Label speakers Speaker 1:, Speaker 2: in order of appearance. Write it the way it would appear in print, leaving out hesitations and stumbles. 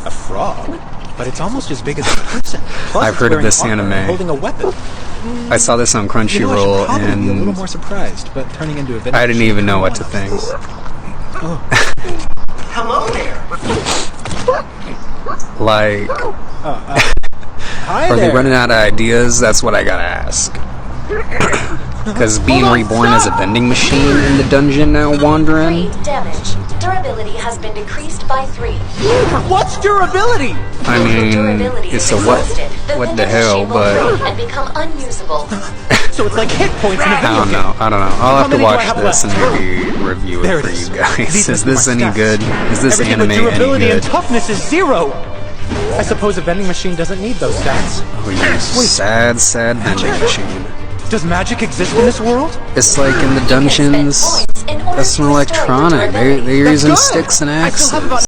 Speaker 1: A frog? But it's almost as big as a person. Plus,
Speaker 2: I've heard of this anime.
Speaker 1: Holding a weapon.
Speaker 2: I saw this on Crunchyroll,
Speaker 1: I should probably be a little
Speaker 2: and
Speaker 1: more surprised, but turning into a vending
Speaker 2: I didn't
Speaker 1: machine
Speaker 2: even know what to think.
Speaker 3: Hello there.
Speaker 2: Like,
Speaker 1: Hi
Speaker 2: are
Speaker 1: there.
Speaker 2: they running out of ideas? That's what I gotta ask. Because being reborn as a vending machine in the dungeon now wandering?
Speaker 4: 3 damage. Durability has been decreased by 3.
Speaker 1: What's durability?
Speaker 2: I mean,
Speaker 4: Durability
Speaker 2: it's
Speaker 4: is
Speaker 2: a what?
Speaker 4: exhausted.
Speaker 2: What the hell,
Speaker 4: vending machine will
Speaker 2: but
Speaker 4: break and become unusable.
Speaker 1: So it's like hit points in a video
Speaker 2: I don't
Speaker 1: game.
Speaker 2: know. I'll have to
Speaker 1: many do I
Speaker 2: watch
Speaker 1: have
Speaker 2: this
Speaker 1: left?
Speaker 2: and maybe review
Speaker 1: There
Speaker 2: it for
Speaker 1: it is.
Speaker 2: you guys.
Speaker 1: These
Speaker 2: Is
Speaker 1: are
Speaker 2: this
Speaker 1: my
Speaker 2: any
Speaker 1: stats.
Speaker 2: good? Is this
Speaker 1: Everything
Speaker 2: anime
Speaker 1: with
Speaker 2: any
Speaker 1: durability and
Speaker 2: good?
Speaker 1: toughness is 0. I suppose a vending machine doesn't need those stats.
Speaker 2: Oh, you sad, sad vending machine.
Speaker 1: Does magic exist in this world?
Speaker 2: It's like in the dungeons, that's an electronic. They're using sticks and
Speaker 1: I still have about
Speaker 2: axes.